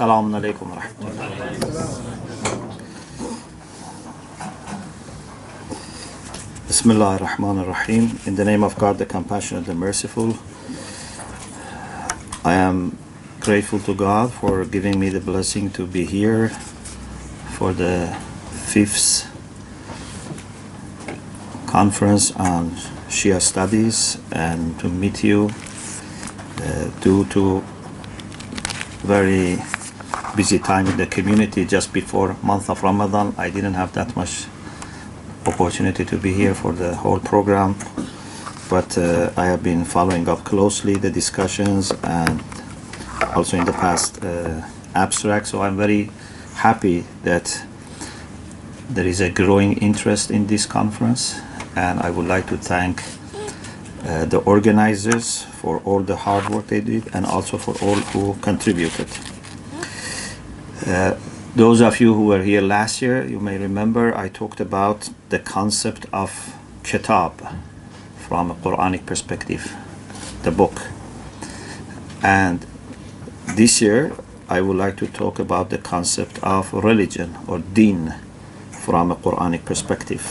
Assalamu alaikum wa rahmatullah. Bismillah ar-Rahman ar-Rahim. In the name of God, the Compassionate and Merciful. I am grateful to God for giving me the blessing to be here for the 5th conference on Shi'i Studies and to meet you due to very busy time in the community just before month of Ramadan. I didn't have that much opportunity to be here for the whole program, but I have been following up closely the discussions and also in the past abstract, so I'm very happy that there is a growing interest in this conference, and I would like to thank the organizers for all the hard work they did and also for all who contributed. Those of you who were here last year, you may remember I talked about the concept of kitab from a Qur'anic perspective, the book. And this year I would like to talk about the concept of religion or deen from a Qur'anic perspective.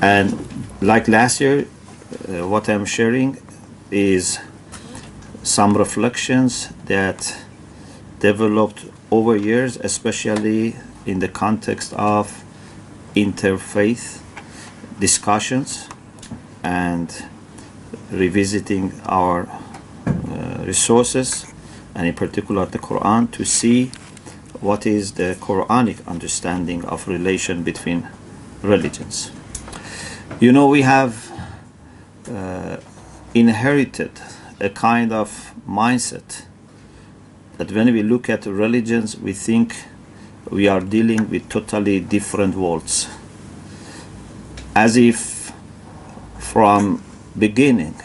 And like last year, what I'm sharing is some reflections that developed over years, especially in the context of interfaith discussions and revisiting our resources, and in particular the Quran, to see what is the Quranic understanding of relation between religions. You know, we have inherited a kind of mindset that when we look at religions, we think we are dealing with totally different worlds, as if from beginning,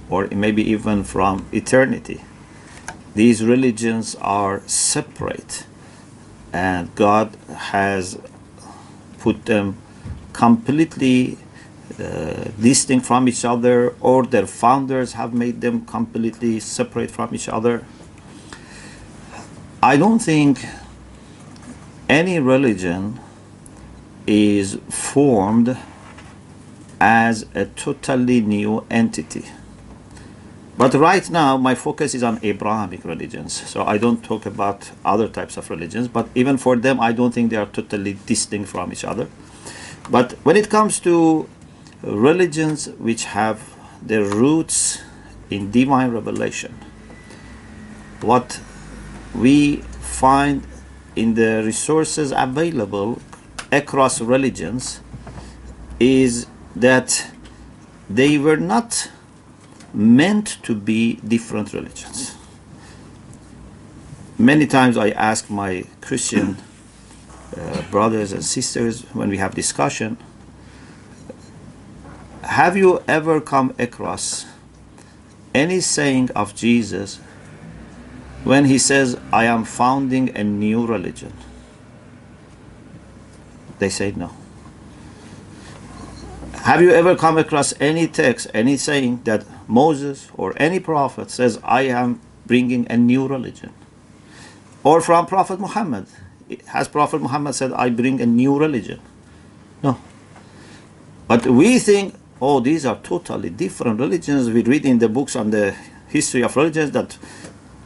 or maybe even from eternity, these religions are separate, and God has put them completely distinct from each other, or their founders have made them completely separate from each other. I don't think any religion is formed as a totally new entity. But right now, my focus is on Abrahamic religions, so I don't talk about other types of religions, but even for them, I don't think they are totally distinct from each other. But when it comes to religions which have their roots in divine revelation, what we find in the resources available across religions is that they were not meant to be different religions. Many times I ask my Christian brothers and sisters when we have discussion, have you ever come across any saying of Jesus when he says, I am founding a new religion? They say no. Have you ever come across any text, any saying that Moses or any prophet says, I am bringing a new religion? Or from Prophet Muhammad, has Prophet Muhammad said, I bring a new religion? No. But we think, oh, these are totally different religions. We read in the books on the history of religions that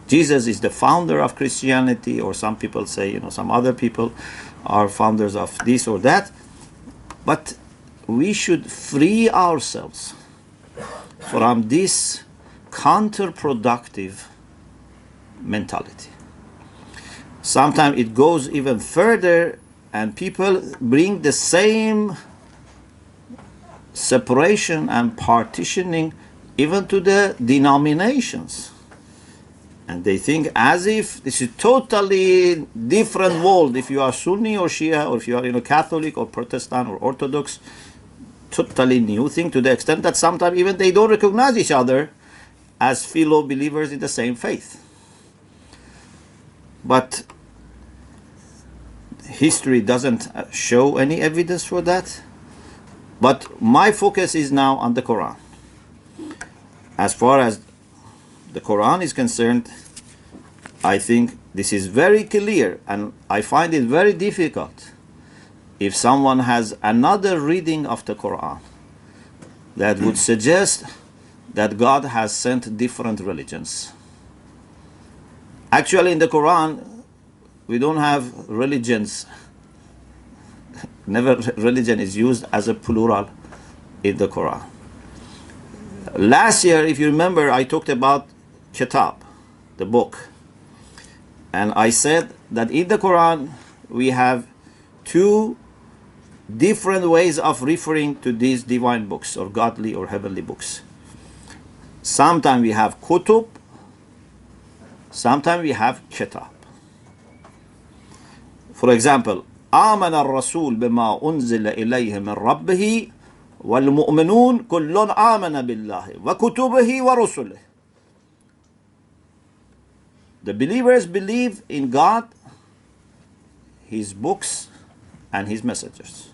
Jesus is the founder of Christianity, or some people say, some other people are founders of this or that. But we should free ourselves from this counterproductive mentality. Sometimes it goes even further, and people bring the same separation and partitioning even to the denominations. And they think as if this is totally different world. If you are Sunni or Shia, or if you are Catholic or Protestant or Orthodox, totally new thing, to the extent that sometimes even they don't recognize each other as fellow believers in the same faith. But history doesn't show any evidence for that. But my focus is now on the Quran. As far as the Quran is concerned, I think This is very clear, and I find it very difficult if someone has another reading of the Quran that would suggest that God has sent different religions. Actually, in the Quran, we don't have religions. Never religion is used as a plural in the Quran. Last year, if you remember, I talked about Kitab, the book. And I said that in the Quran, we have two different ways of referring to these divine books or godly or heavenly books. Sometimes we have kutub, sometimes we have kitab. For example, آمن الرسول بما أنزل إليه من ربه والمؤمنون كل آمن بالله وكتبه ورسله. The believers believe in God, His books, and His messengers.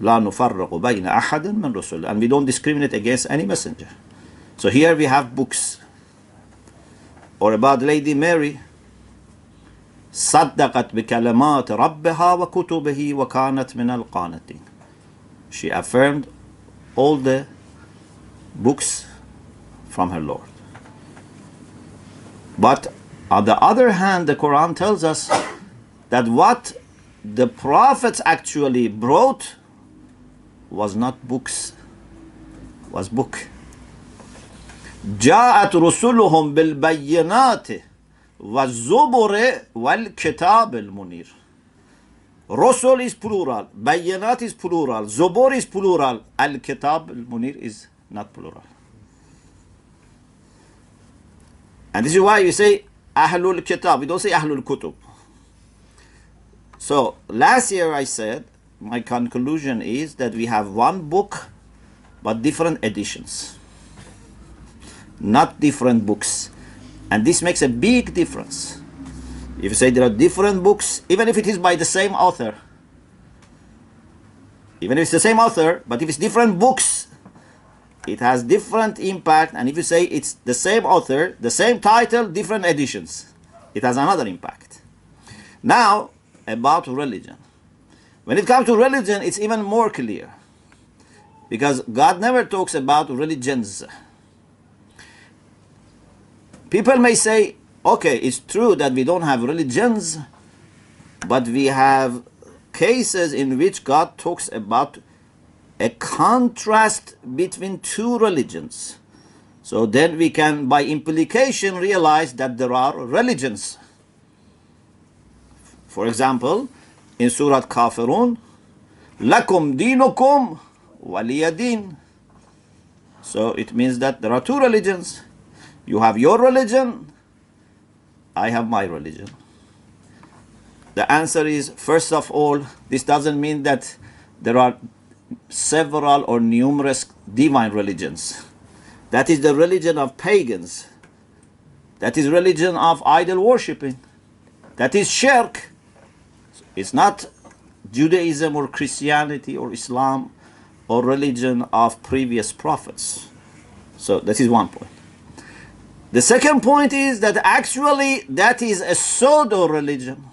لا نفرق بين أحد من رسله. And we don't discriminate against any messenger. So here we have books. Or about Lady Mary. صدقت بكلمات ربها وكتبه وكانت من القانتين. She affirmed all the books from her Lord. But on the other hand, the Quran tells us that what the prophets actually brought was not books, was book. جاءت رسلهم بالبينات والزبر والكتاب المنير. Rasul is plural, Bayyanat is plural, Zubur is plural, Al-Kitab al-Munir is not plural. And this is why you say Ahlul Kitab, we don't say Ahlul Kutub. So last year I said, my conclusion is that we have one book but different editions, not different books. And this makes a big difference. If you say there are different books, even if it is by the same author, even if it's the same author, but if it's different books, it has different impact. And if you say it's the same author, the same title, different editions, it has another impact. Now, about religion. When it comes to religion, it's even more clear. Because God never talks about religions. People may say, okay, it's true that we don't have religions, but we have cases in which God talks about a contrast between two religions. So then we can, by implication, realize that there are religions. For example, in Surah Kafirun, Lakum dinukum waliyadin. So it means that there are two religions. You have your religion, I have my religion. The answer is, first of all, this doesn't mean that there are several or numerous divine religions. That is the religion of pagans. That is religion of idol worshipping. That is shirk. It's not Judaism or Christianity or Islam or religion of previous prophets. So that is one point. The second point is that actually that is a pseudo-religion.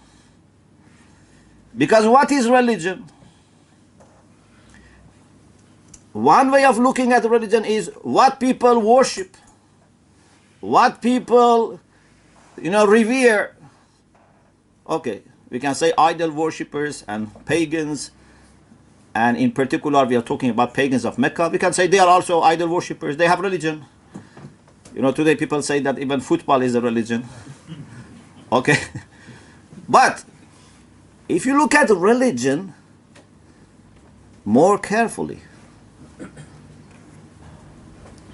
Because what is religion? One way of looking at religion is what people worship, what people, revere. Okay, we can say idol worshippers and pagans, and in particular we are talking about pagans of Mecca. We can say they are also idol worshippers, they have religion. Today people say that even football is a religion. Okay. But if you look at religion more carefully,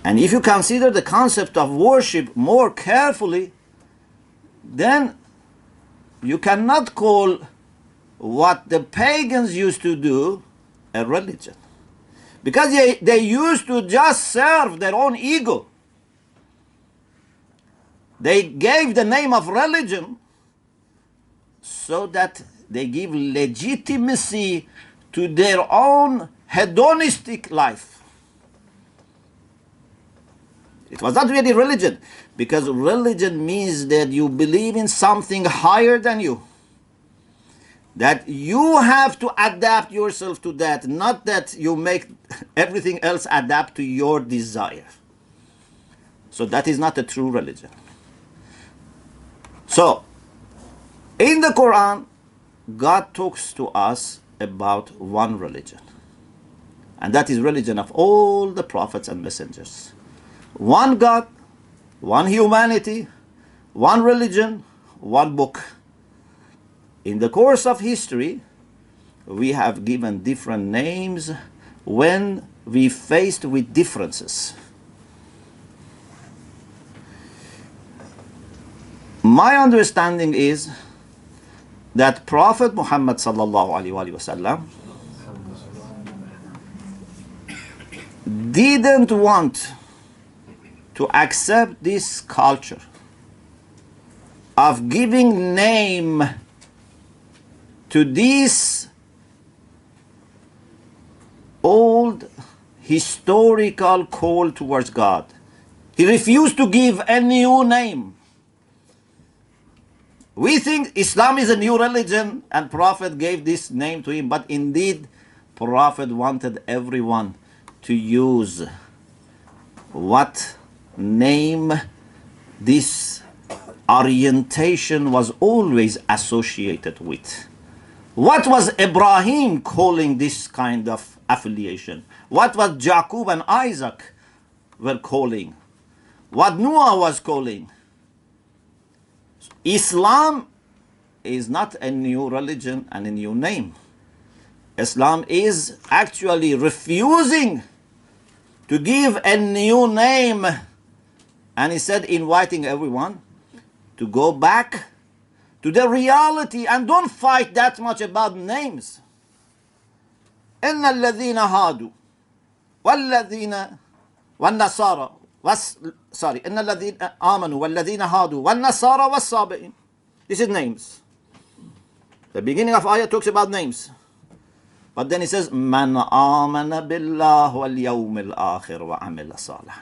and if you consider the concept of worship more carefully, then you cannot call what the pagans used to do a religion. Because they used to just serve their own ego. They gave the name of religion so that they give legitimacy to their own hedonistic life. It was not really religion, because religion means that you believe in something higher than you. That you have to adapt yourself to that, not that you make everything else adapt to your desire. So that is not a true religion. So, in the Quran, God talks to us about one religion. And that is religion of all the prophets and messengers. One God, one humanity, one religion, one book. In the course of history, we have given different names when we faced with differences. My understanding is that Prophet Muhammad sallallahu alaihi wasallam didn't want to accept this culture of giving name to this old historical call towards God. He refused to give a new name. We think Islam is a new religion and Prophet gave this name to him, but indeed Prophet wanted everyone to use what name this orientation was always associated with. What was Ibrahim calling this kind of affiliation? What was Jacob and Isaac were calling? What Noah was calling? Islam is not a new religion and a new name. Islam is actually refusing to give a new name, and he said inviting everyone to go back to the reality and don't fight that much about names. إن الذين هادوا والذين والنصارى إن الذين آمنوا والذين هادوا والنصارى والصابئين. This is names. The beginning of ayah talks about names. But then it says, من آمن بالله واليوم الآخر وعمل صالح.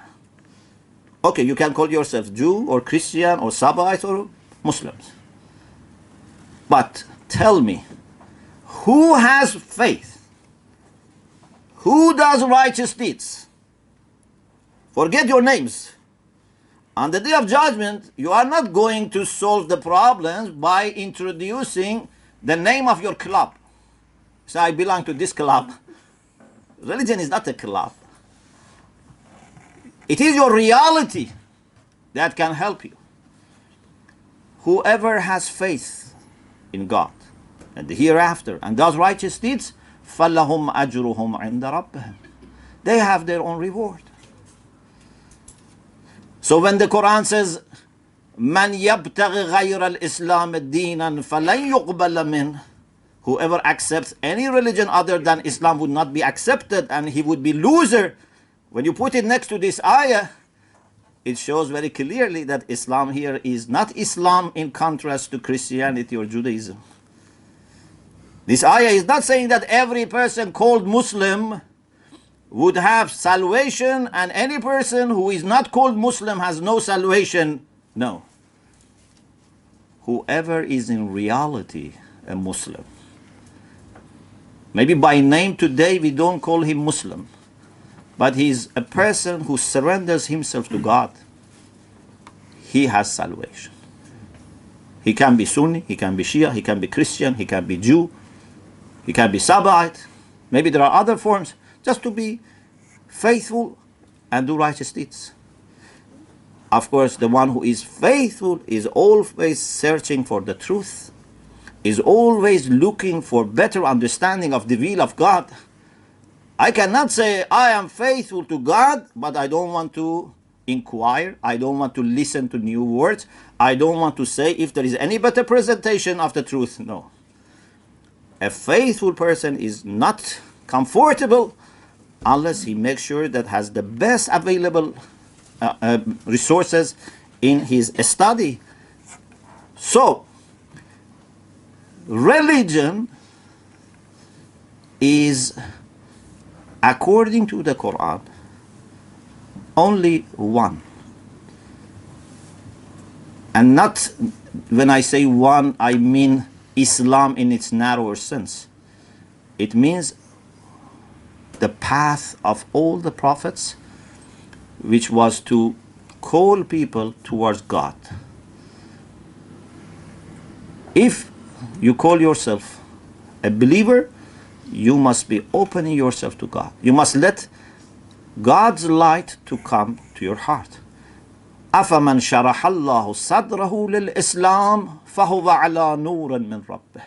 Okay, you can call yourself Jew or Christian or Sabbath or Muslims. But tell me, who has faith? Who does righteous deeds? Forget your names. On the day of judgment, you are not going to solve the problems by introducing the name of your club. So I belong to this club. Religion is not a club. It is your reality that can help you. Whoever has faith in God and the hereafter and does righteous deeds, فَلَهُمْ أَجْرُهُمْ عِنْدَ رَبِّهِمْ. They have their own reward. So when the Quran says, مَنْ يَبْتَغِ غَيْرَ الْإِسْلَامِ دِينًا فَلَنْ يُقْبَلَ مِنْهُ. Whoever accepts any religion other than Islam would not be accepted and he would be loser. When you put it next to this ayah, it shows very clearly that Islam here is not Islam in contrast to Christianity or Judaism. This ayah is not saying that every person called Muslim would have salvation and any person who is not called Muslim has no salvation. No. Whoever is in reality a Muslim. Maybe by name today we don't call him Muslim, but he is a person who surrenders himself to God. He has salvation. He can be Sunni, he can be Shia, he can be Christian, he can be Jew, he can be Sabaite. Maybe there are other forms. Just to be faithful and do righteous deeds. Of course, the one who is faithful is always searching for the truth, is always looking for better understanding of the will of God. I cannot say I am faithful to God, but I don't want to inquire. I don't want to listen to new words. I don't want to say if there is any better presentation of the truth. No. A faithful person is not comfortable unless he makes sure that has the best available resources in his study. So, religion is, according to the Quran, only one. And not, when I say one, I mean Islam in its narrower sense. It means the path of all the prophets, which was to call people towards God. If you call yourself a believer, you must be opening yourself to God. You must let God's light to come to your heart. أَفَمَنْ شَرَحَ اللَّهُ صَدْرَهُ لِلْإِسْلَامِ فَهُوَ عَلَى نُورٍ مِّن رَبِّهِ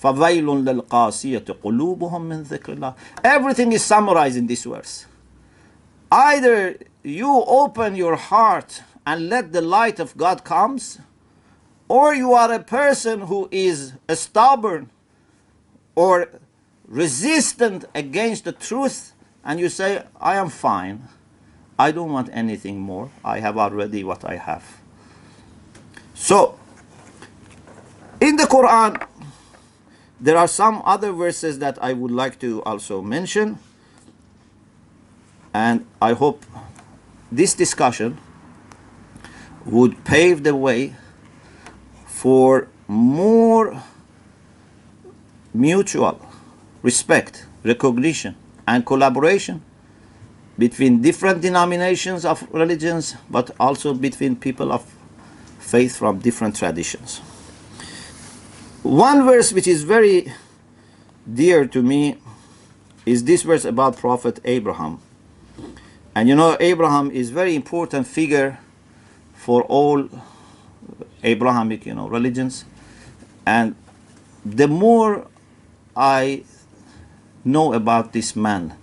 فَوَيْلٌ لِلْقَاسِيَةِ قُلُوبُهُم مِّن ذِكْرِ اللَّهِ. Everything is summarized in this verse. Either you open your heart and let the light of God comes, or you are a person who is stubborn or resistant against the truth, and you say, I am fine. I don't want anything more. I have already what I have. So, in the Quran, there are some other verses that I would like to also mention. And I hope this discussion would pave the way for more mutual respect, recognition, and collaboration between different denominations of religions, but also between people of faith from different traditions. One verse which is very dear to me is this verse about Prophet Abraham. And you know, Abraham is a very important figure for all Abrahamic, religions. And the more I know about this man,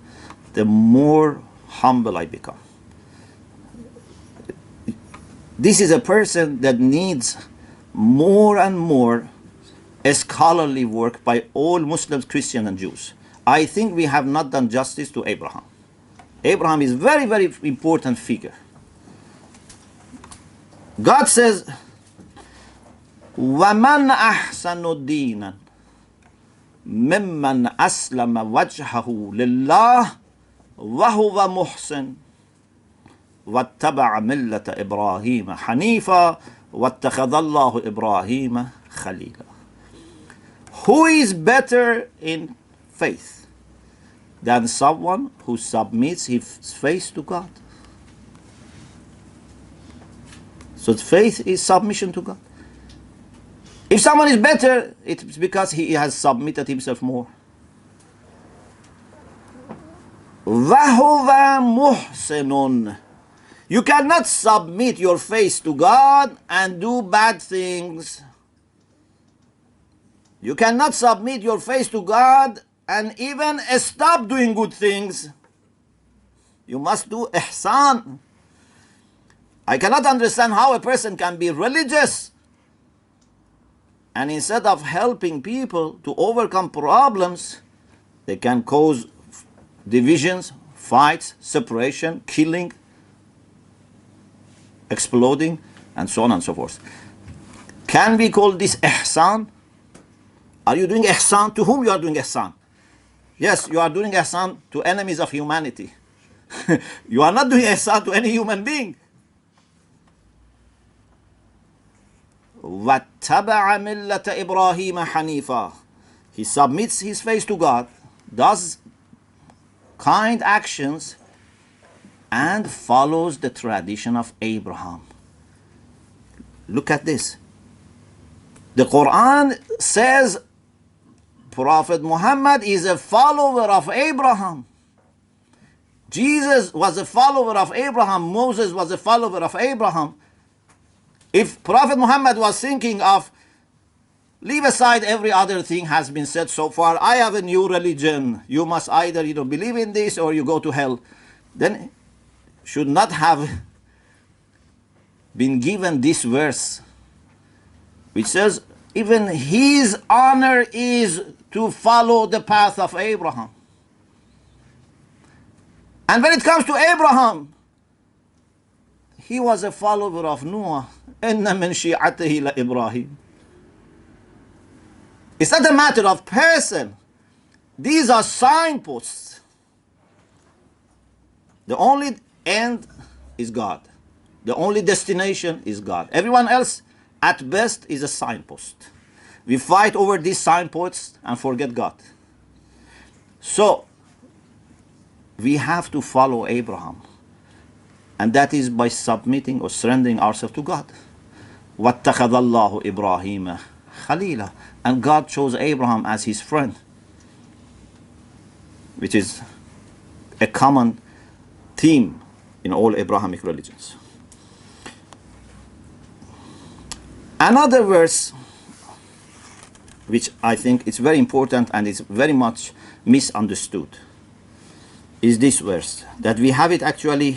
the more humble I become. This is a person that needs more and more scholarly work by all Muslims, Christians, and Jews. I think we have not done justice to Abraham. Abraham is very, very important figure. God says, وَمَنْ أَحْسَنُ دِينًا مِمَّنْ أَسْلَمَ وَجْهَهُ لِلَّهِ وَهُوَ مُحْسِنٌ وَاتَّبَعَ مِلَّةَ إِبْرَاهِيمَ حَنِيفًا وَاتَّخَذَ اللَّهُ إِبْرَاهِيمَ خَلِيلًا. Who is better in faith than someone who submits his face to God? So faith is submission to God. If someone is better, it's because he has submitted himself more. وَهُوَ مُحْسِنٌ. You cannot submit your face to God and do bad things. You cannot submit your face to God and even stop doing good things. You must do ihsan. I cannot understand how a person can be religious and instead of helping people to overcome problems, they can cause divisions, fights, separation, killing, exploding, and so on and so forth. Can we call this ihsan? Are you doing ihsan? To whom you are doing ihsan? Yes, you are doing ihsan to enemies of humanity. You are not doing ihsan to any human being. وَاتَّبَعَ مِلَّةَ إِبْرَاهِيمَ حَنِيفًا. He submits his face to God, does kind actions, and follows the tradition of Abraham. Look at this. The Quran says Prophet Muhammad is a follower of Abraham. Jesus was a follower of Abraham. Moses was a follower of Abraham. If Prophet Muhammad was thinking of, leave aside every other thing has been said so far, I have a new religion, you must either believe in this or you go to hell, then should not have been given this verse, which says even his honor is to follow the path of Abraham. And when it comes to Abraham, he was a follower of Noah. إِنَّ مِنْ شِيعَتِهِ لَإِبْرَاهِيمَ. It's not a matter of person. These are signposts. The only end is God. The only destination is God. Everyone else, at best, is a signpost. We fight over these signposts and forget God. So, we have to follow Abraham. And that is by submitting or surrendering ourselves to God. وَاتَّخَذَ اللَّهُ إِبْرَاهِيمَ خَلِيلًا. And God chose Abraham as his friend, which is a common theme in all Abrahamic religions. Another verse, which I think is very important and is very much misunderstood, is this verse, that we have it actually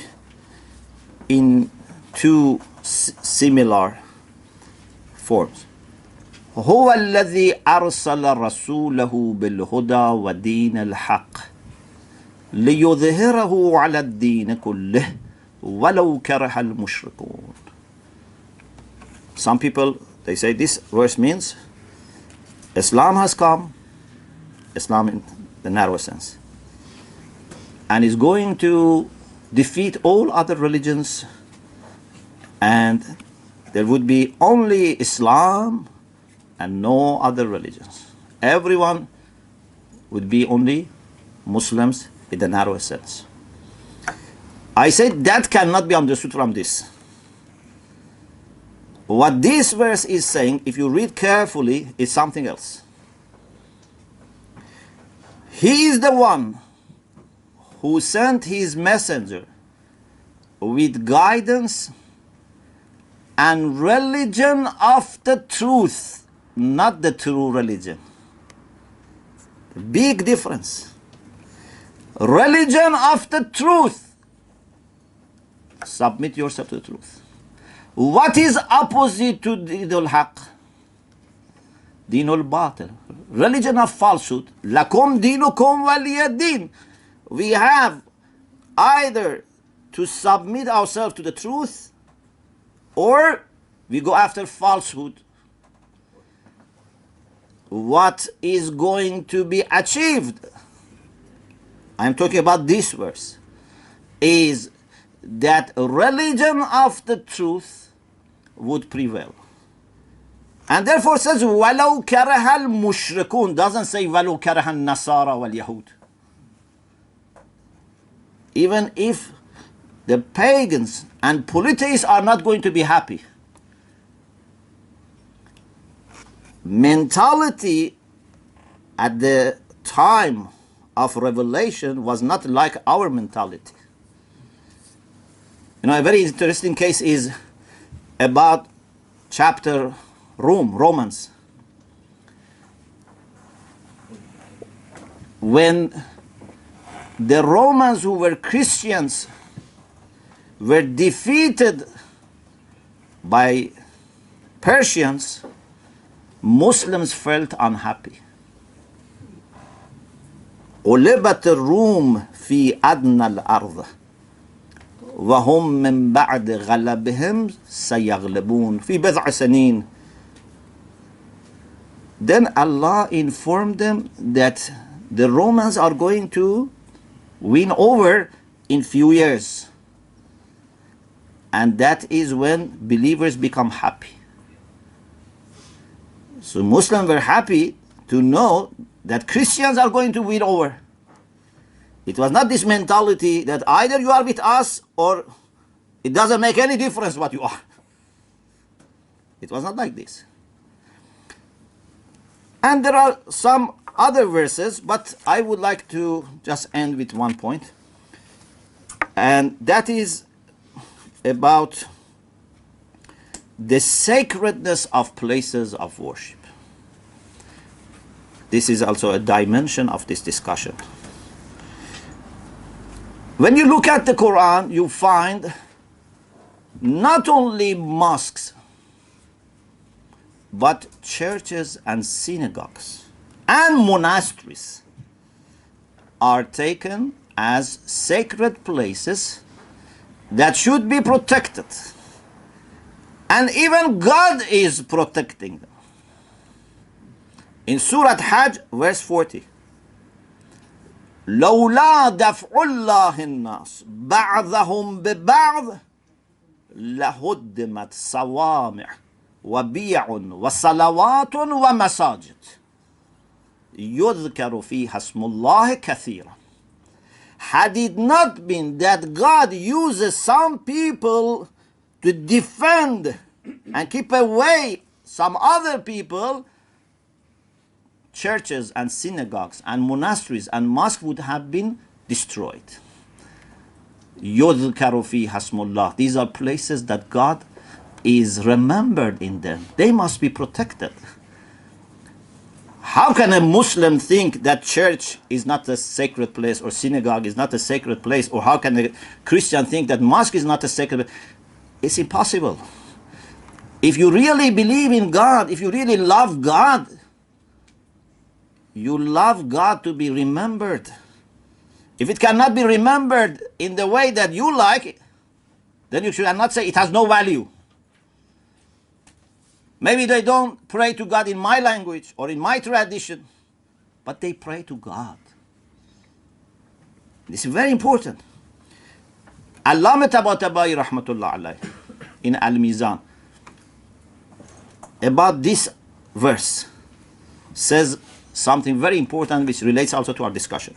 in two similar forms. هو الذي أرسل رسوله بالهدى ودين الحق ليظهره على الدين كله ولو كره المشركون. Some people, they say this verse means Islam has come, Islam in the narrow sense, and is going to defeat all other religions, and there would be only Islam and no other religions. Everyone would be only Muslims in the narrow sense. I say that cannot be understood from this. What this verse is saying, if you read carefully, is something else. He is the one who sent his messenger with guidance and religion of the truth, not the true religion. Big difference. Religion of the truth. Submit yourself to the truth. What is opposite to Dinul Haq? Dinul Batil. Religion of falsehood. Lakum dinukum waliyad-din. We have either to submit ourselves to the truth, or we go after falsehood. What is going to be achieved, I'm talking about this verse, is that religion of the truth would prevail. And therefore it says, وَلَوْ كَرَهَ الْمُشْرِكُونَ, doesn't say وَلَوْ كَرَهَ النَّصَارَى وَالْيَهُودِ. Even if the pagans and polytheists are not going to be happy. Mentality at the time of revelation was not like our mentality. You know, a very interesting case is about chapter Romans. When the Romans who were Christians were defeated by Persians, Muslims felt unhappy. غلبت الروم في أدنى الأرض وهم من بعد غلبهم سيغلبون في بضع سنين. Then Allah informed them that the Romans are going to win over in few years. And that is when believers become happy. So Muslims were happy to know that Christians are going to win over. It was not this mentality that either you are with us or it doesn't make any difference what you are. It was not like this. And there are some other verses, but I would like to just end with one point. And that is about the sacredness of places of worship. This is also a dimension of this discussion. When you look at the Quran, you find not only mosques, but churches and synagogues and monasteries are taken as sacred places that should be protected. And even God is protecting them. In Surah Hajj, verse 40, لولا دفع الله الناس بعضهم ببعض لهدمت صوامع وبيع وصلوات ومساجد يذكر فيها اسم الله كثيرا. Had it not been that God uses some people to defend and keep away some other people, churches and synagogues and monasteries and mosques would have been destroyed. يذكر فيها اسم الله. These are places that God is remembered in them. They must be protected. How can a Muslim think that church is not a sacred place or synagogue is not a sacred place? Or how can a Christian think that mosque is not a sacred place? It's impossible. If you really believe in God, if you really love God, you love God to be remembered. If it cannot be remembered in the way that you like, then you should not say it has no value. Maybe they don't pray to God in my language or in my tradition, but they pray to God. This is very important. Allama Tabatabai rahmatullah alayh in Al-Mizan about this verse says something very important which relates also to our discussion.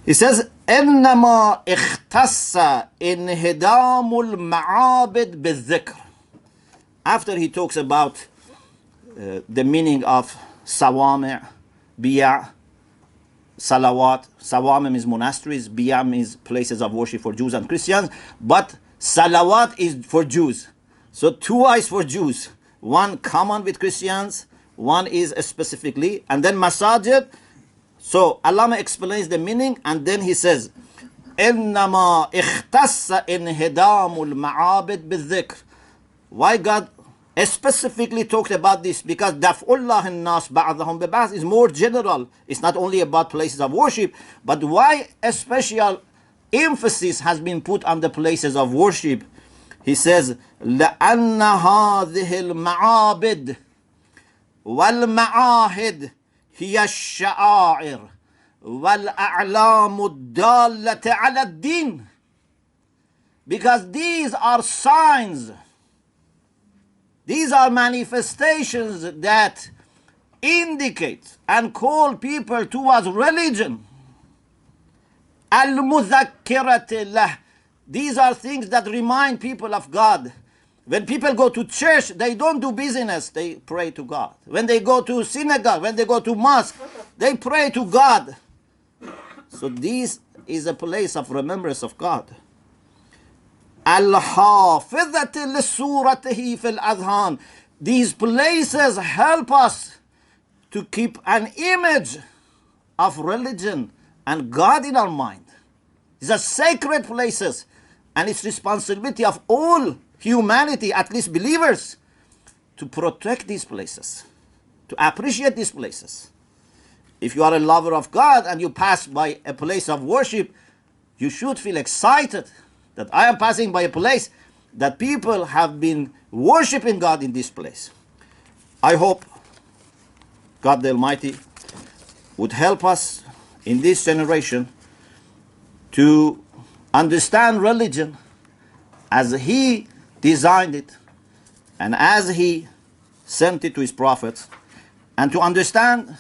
He says, إنما اختص انهدام المعابد بالذكر. After he talks about the meaning of sawami', biya', salawat. Sawami' means monasteries, biya' means places of worship for Jews and Christians, but salawat is for Jews. So twice for Jews. One common with Christians, one is specifically, and then masajid. So Allama explains the meaning, and then he says, إنما اختص انهدام المعابد بالذكر. Why God specifically talked about this? Because daf'ullah an-nas ba'dahum bi-ba'd is more general. It's not only about places of worship, but why a special emphasis has been put on the places of worship? He says, لأن هذه المعابد والمعاهد هي الشعائر والأعلام الدالة على الدين. Because these are signs, these are manifestations that indicate and call people towards religion. Al-mudhakkirati lah. These are things that remind people of God. When people go to church, they don't do business, they pray to God. When they go to synagogue, when they go to mosque, they pray to God. So this is a place of remembrance of God. Al-hafidhati li-suratihi fil-adhan. These places help us to keep an image of religion and God in our mind. These are sacred places, and it's responsibility of all humanity, at least believers, to protect these places, to appreciate these places. If you are a lover of God and you pass by a place of worship, you should feel excited that I am passing by a place that people have been worshiping God in this place. I hope God the Almighty would help us in this generation to understand religion as He designed it and as He sent it to His prophets, and to understand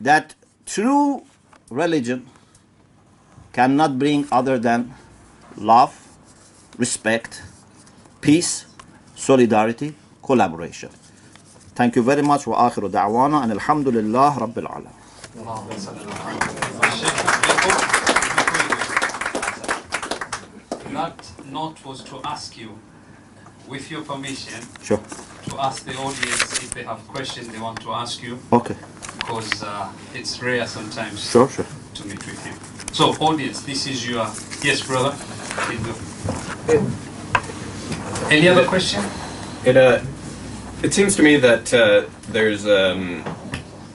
that true religion cannot bring other than love, respect, peace, solidarity, collaboration. Thank you very much. Wa akhiru da'wana and alhamdulillah rabbil alamin. That note was to ask you, with your permission, Sure. to ask the audience if they have questions they want to ask you. Okay. Because it's rare sometimes Sure. to meet with you. So, audience, this is your... Yes, brother? Any other question? It seems to me that there's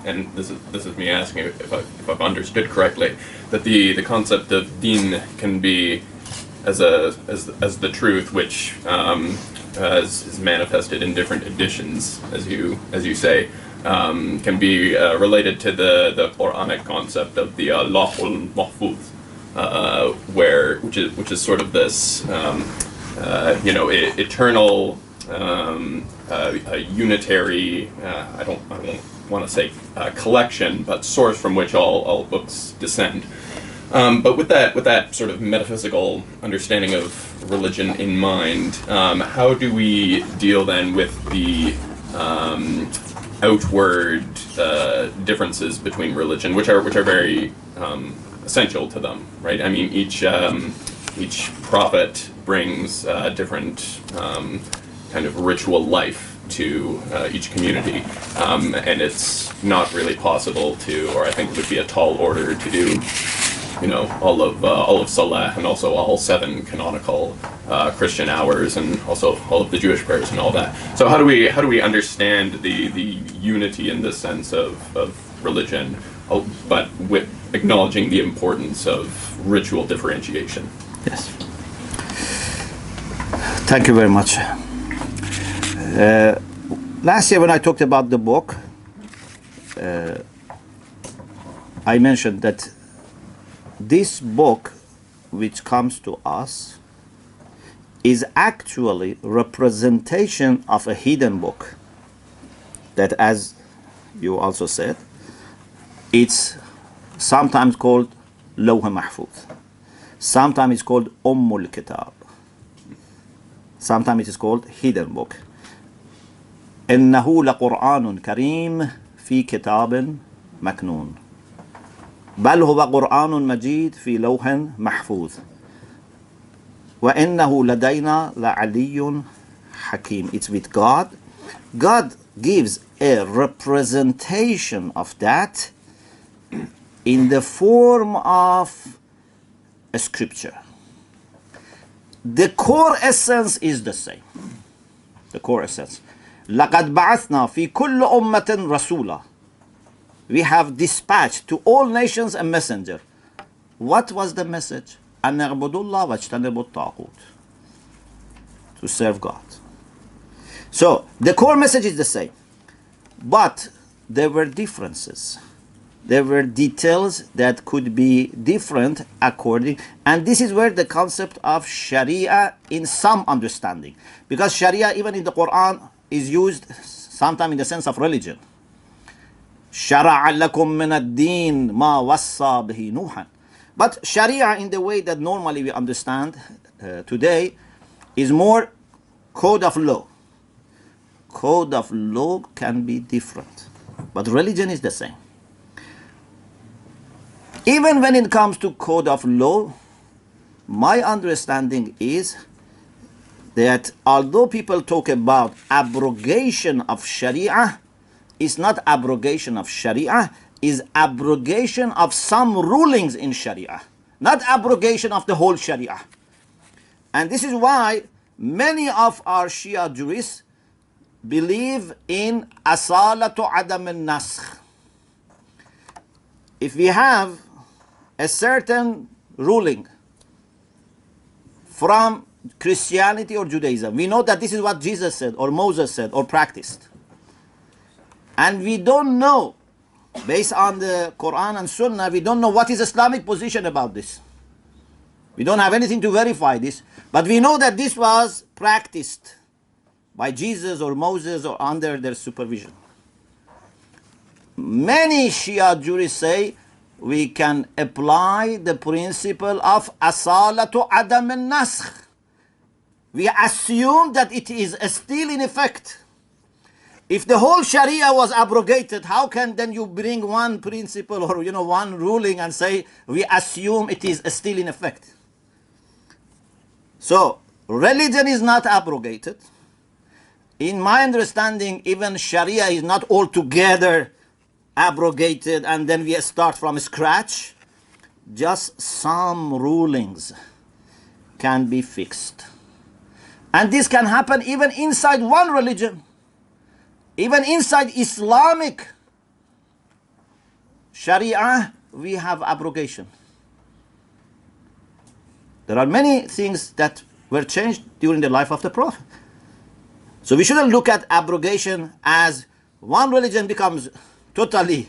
and this is me asking if I've understood correctly, that the concept of deen can be as the truth, which is manifested in different editions, as you say, can be related to the Qur'anic concept of the Lawhul Mahfuz, which is sort of this eternal, unitary. I don't want to say collection, but source from which all books descend. But with that sort of metaphysical understanding of religion in mind, how do we deal then with the outward differences between religion, which are very essential to them, right? I mean, each prophet brings a different kind of ritual life to each community, and it's not really possible to, or I think it would be a tall order to do, all of Salah and also all 7 canonical Christian hours and also all of the Jewish prayers and all that. So how do we understand the unity in this sense of religion, but with acknowledging the importance of ritual differentiation? Yes. Thank you very much. Last year when I talked about the book, I mentioned that this book which comes to us is actually representation of a hidden book that, as you also said, it's sometimes called Lawh Mahfuz, sometimes it's called Ummul Kitab, sometimes it is called hidden book. إنه لقرآن كريم في كتاب مكنون بل هو قرآن مجيد في لوح محفوظ وإنه لدينا لعلي حكيم. It's with God. God gives a representation of that in the form of a scripture. The core essence is the same. The core essence. لقد بعثنا في كل أمة رسولا. We have dispatched to all nations a messenger. What was the message? أن نعبدوا الله واجتنبوا الطاغوت. To serve God. So the core message is the same, but there were differences. There were details that could be different according, and this is where the concept of Sharia in some understanding, because Sharia even in the Quran is used sometimes in the sense of religion. شرع لكم من الدين ما وصى به نوحا. But Sharia in the way that normally we understand today is more code of law. Code of law can be different, but religion is the same. Even when it comes to code of law, my understanding is that although people talk about abrogation of Sharia, it's not abrogation of Sharia, is abrogation of some rulings in Sharia, not abrogation of the whole Sharia. And this is why many of our Shia jurists believe in asalatu adam al-naskh. If we have a certain ruling from Christianity or Judaism, we know that this is what Jesus said or Moses said or practiced. And we don't know, based on the Quran and Sunnah, we don't know what is Islamic position about this. We don't have anything to verify this, but we know that this was practiced by Jesus or Moses or under their supervision. Many Shia jurists say we can apply the principle of asalatu adam al-naskh. We assume that it is still in effect. If the whole Sharia was abrogated, how can then you bring one principle or one ruling and say we assume it is still in effect? So religion is not abrogated. In my understanding, even Sharia is not altogether abrogated and then we start from scratch. Just some rulings can be fixed. And this can happen even inside one religion. Even inside Islamic Sharia, we have abrogation. There are many things that were changed during the life of the Prophet. So we shouldn't look at abrogation as one religion becomes totally,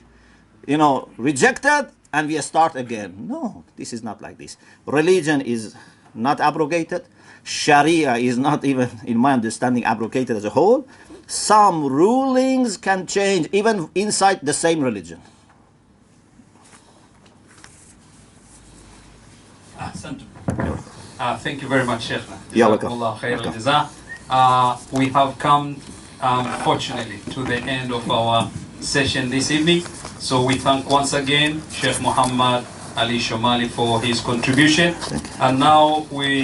rejected and we start again. No, this is not like this. Religion is not abrogated. Sharia is not even, in my understanding, abrogated as a whole, some rulings can change even inside the same religion. Thank you very much, Sheikh. You're welcome. Jazakumullah khairal jazaa. We have come, fortunately, to the end of our session this evening. So we thank once again Sheikh Muhammad Ali Shomali for his contribution. And now we